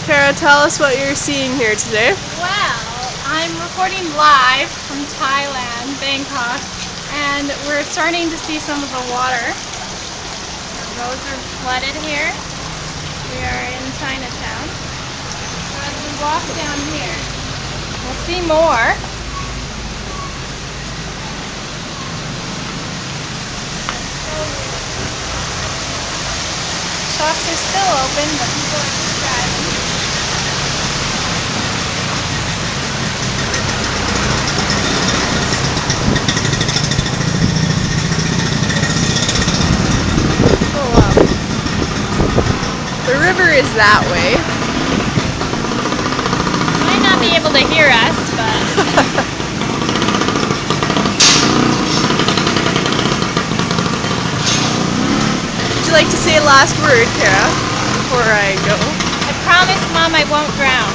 Kara, tell us what you're seeing here today. Well, I'm reporting live from Thailand, Bangkok, and we're starting to see some of the water. The roads are flooded here. We are in Chinatown. So as we walk down here, we'll see more. Shops are still open, but people are just driving. Oh wow. The river is that way. You might not be able to hear us, but... Would you like to say a last word, Kara, before I go? I promise, Mom, I won't drown.